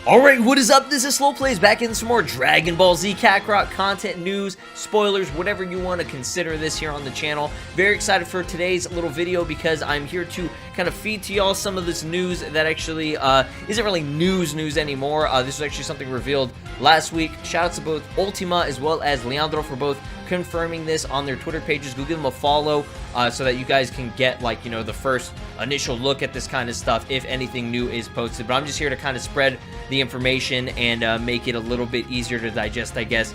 Alright, what is up? This is SLOplays back in some more Dragon Ball Z Kakarot content, news, spoilers, whatever you want to consider this here on the channel. Very excited for today's little video because I'm here to kind of feed to y'all some of this news that actually isn't really news anymore. This was actually something revealed last week. Shoutouts to both Ultima as well as Leandro for both confirming this on their Twitter pages. Go give them a follow so that you guys can get, like, you know, the first initial look at this kind of stuff if anything new is posted. But I'm just here to kind of spread the information and make it a little bit easier to digest, I guess,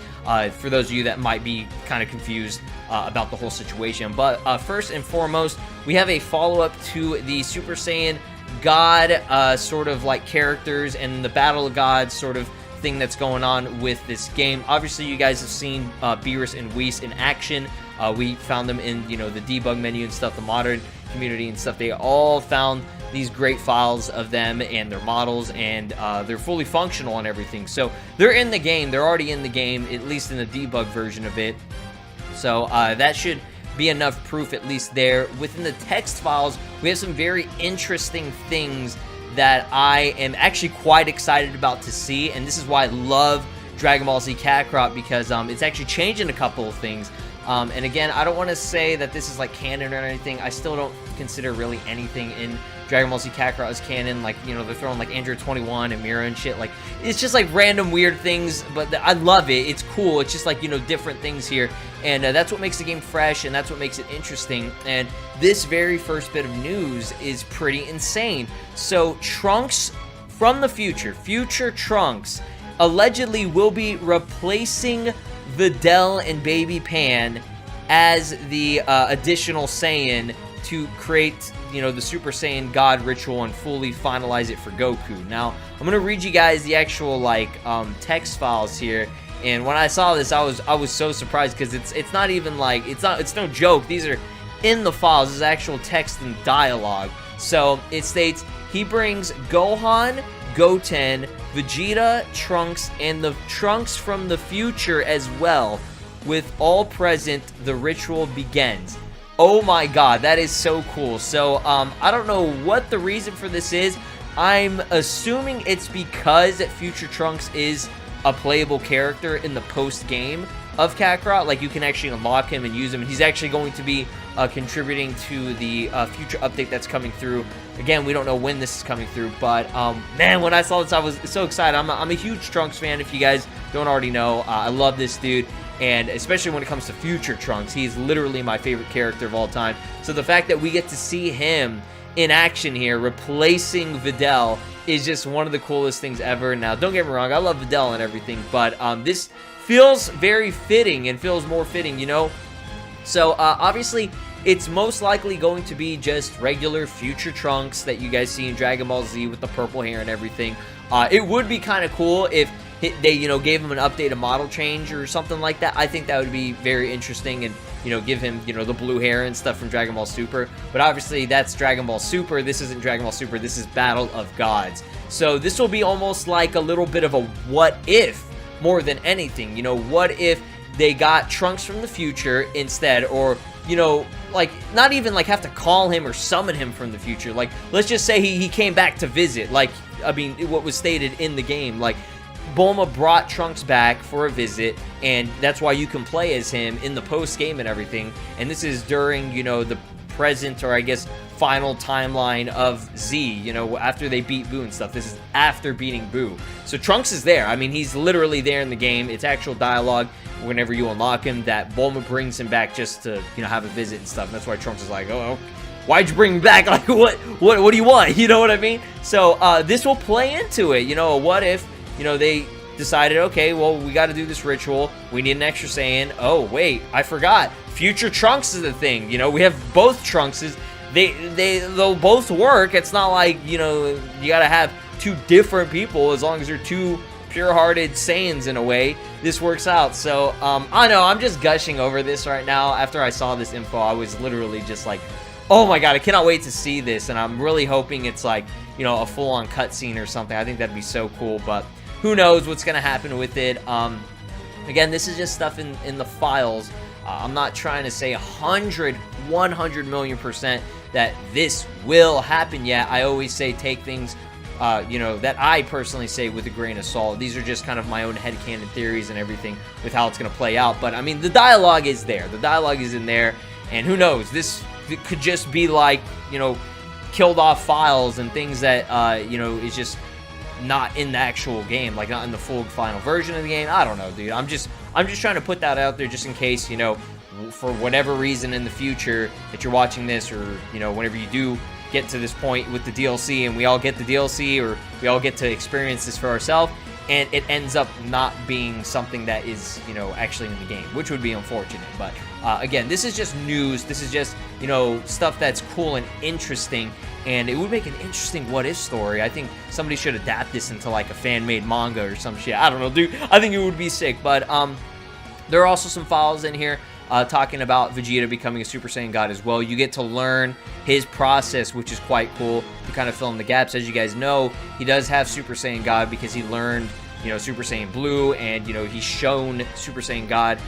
for those of you that might be kind of confused about the whole situation. But first and foremost, we have a follow-up to the Super Saiyan God sort of like characters and the Battle of Gods sort of thing that's going on with this game. Obviously, you guys have seen Beerus and Whis in action. We found them in, you know, the debug menu and stuff, the modern community and stuff. They all found these great files of them and their models, and they're fully functional and everything. So they're in the game. They're already in the game, at least in the debug version of it. So that should be enough proof, at least there. Within the text files, we have some very interesting things that I am actually quite excited about to see, and this is why I love Dragon Ball Z Kakarot, because it's actually changing a couple of things. And again, I don't want to say that this is like canon or anything. I still don't consider really anything in Dragon Ball Z Kakarot as canon. Like, you know, they're throwing like Android 21 and Mira and shit. Like, it's just like random weird things, but I love it. It's cool. It's just like, you know, different things here. And that's what makes the game fresh, and that's what makes it interesting. And this very first bit of news is pretty insane. So Trunks from the future Trunks, allegedly will be replacing Videl and Baby Pan as the additional Saiyan to create, you know, the Super Saiyan God ritual and fully finalize it for Goku. Now, I'm gonna read you guys the actual like text files here. And when I saw this, I was so surprised, because it's not even like, it's no joke. These are in the files. This is actual text and dialogue. So it states he brings Gohan, Goten, Vegeta, Trunks, and the Trunks from the future as well. With all present, the ritual begins. Oh my god, that is so cool. So I don't know what the reason for this is. I'm assuming it's because future Trunks is a playable character in the post game of Kakarot. Like, you can actually unlock him and use him, and he's actually going to be contributing to the future update that's coming through. Again, we don't know when this is coming through, but man, when I saw this, I was so excited. I'm a huge Trunks fan, if you guys don't already know. I love this dude, and especially when it comes to future Trunks, he's literally my favorite character of all time. So the fact that we get to see him in action here, replacing Videl, is just one of the coolest things ever. Now, don't get me wrong, I love Videl and everything, but this feels very fitting and feels more fitting, you know? So, obviously, it's most likely going to be just regular future Trunks that you guys see in Dragon Ball Z with the purple hair and everything. It would be kind of cool if they, you know, gave him an updated model change or something like that. I think that would be very interesting, and, you know, give him, you know, the blue hair and stuff from Dragon Ball Super. But obviously, that's Dragon Ball Super. This isn't Dragon Ball Super. This is Battle of Gods. So this will be almost like a little bit of a what if more than anything. You know, what if they got Trunks from the future instead, or, you know, like, not even like have to call him or summon him from the future. Like, let's just say he came back to visit, like, I mean, what was stated in the game. Like, Bulma brought Trunks back for a visit, and that's why you can play as him in the post-game and everything. And this is during, you know, the present, or I guess final timeline of Z, you know, after they beat Boo and stuff. This is after beating Boo. So Trunks is there. I mean, he's literally there in the game. It's actual dialogue whenever you unlock him that Bulma brings him back just to, you know, have a visit and stuff. And that's why Trunks is like, oh, why'd you bring me back? Like, what do you want? You know what I mean? So this will play into it. You know, what if, you know, they decided, okay, well, we got to do this ritual. We need an extra Saiyan. Oh, wait, I forgot. Future Trunks is the thing. You know, we have both Trunkses. They'll both work. It's not like, you know, you got to have two different people. As long as they're two pure-hearted Saiyans in a way, this works out. So, I know, I'm just gushing over this right now. After I saw this info, I was literally just like, oh my god, I cannot wait to see this. And I'm really hoping it's like, you know, a full-on cutscene or something. I think that'd be so cool, but who knows what's going to happen with it. Again, this is just stuff in the files. I'm not trying to say 100 million% that this will happen yet. I always say take things you know, that I personally say with a grain of salt. These are just kind of my own headcanon theories and everything with how it's going to play out. But I mean, the dialogue is there. The dialogue is in there. And who knows? This could just be like, you know, killed off files and things that, you know, is just not in the actual game, like not in the full final version of the game. I don't know, dude. I'm just trying to put that out there just in case, you know, for whatever reason in the future that you're watching this, or, you know, whenever you do get to this point with the DLC and we all get the DLC, or we all get to experience this for ourselves, and it ends up not being something that is, you know, actually in the game, which would be unfortunate. But again, this is just news. This is just, you know, stuff that's cool and interesting, and it would make an interesting what-if story. I think somebody should adapt this into like a fan-made manga or some shit. I don't know, dude. I think it would be sick. But there are also some files in here talking about Vegeta becoming a Super Saiyan God as well. You get to learn his process, which is quite cool, to kind of fill in the gaps. As you guys know, he does have Super Saiyan God because he learned, you know, Super Saiyan Blue, and, you know, he's shown Super Saiyan God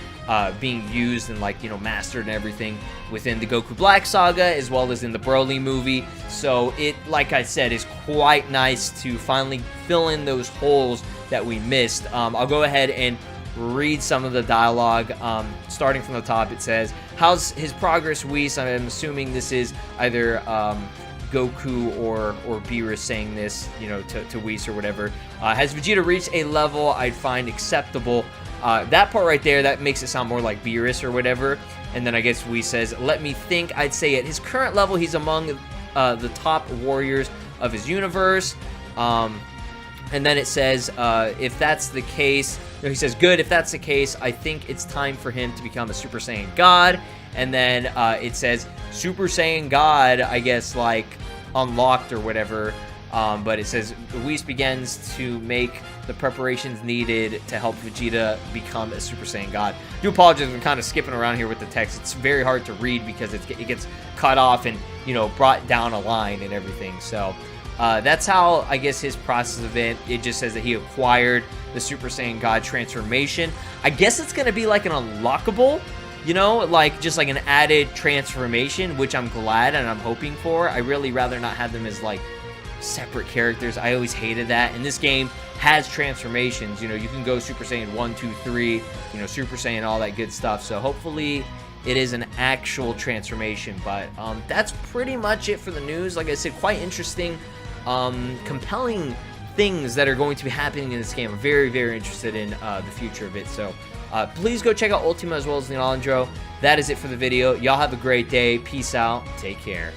being used and, like, you know, mastered and everything within the Goku Black saga, as well as in the Broly movie. So it, like I said, is quite nice to finally fill in those holes that we missed. I'll go ahead and read some of the dialogue. Starting from the top, it says, how's his progress, Whis? I'm assuming this is either Goku or Beerus saying this, you know, to Whis or whatever. Has Vegeta reached a level I'd find acceptable? That part right there, that makes it sound more like Beerus or whatever. And then I guess Whis says, let me think. I'd say at his current level, he's among the top warriors of his universe. And then it says, if that's the case, no, he says, good, if that's the case, I think it's time for him to become a Super Saiyan God. And then it says, Super Saiyan God, I guess, like, unlocked or whatever. But it says, Whis begins to make the preparations needed to help Vegeta become a Super Saiyan God. I do apologize, I'm kind of skipping around here with the text. It's very hard to read because it gets cut off and, you know, brought down a line and everything. So that's how, I guess, his process of it just says that he acquired the Super Saiyan God transformation. I guess it's going to be like an unlockable, you know, like just like an added transformation, which I'm glad and I'm hoping for. I really rather not have them as like separate characters. I always hated that. And this game has transformations. You know, you can go Super Saiyan 1, 2, 3, you know, Super Saiyan, all that good stuff. So hopefully it is an actual transformation. But that's pretty much it for the news. Like I said, quite interesting, compelling things that are going to be happening in this game. I'm very, very interested in the future of it. So please go check out Ultima as well as Leandro. That is it for the video. Y'all have a great day. Peace out. Take care.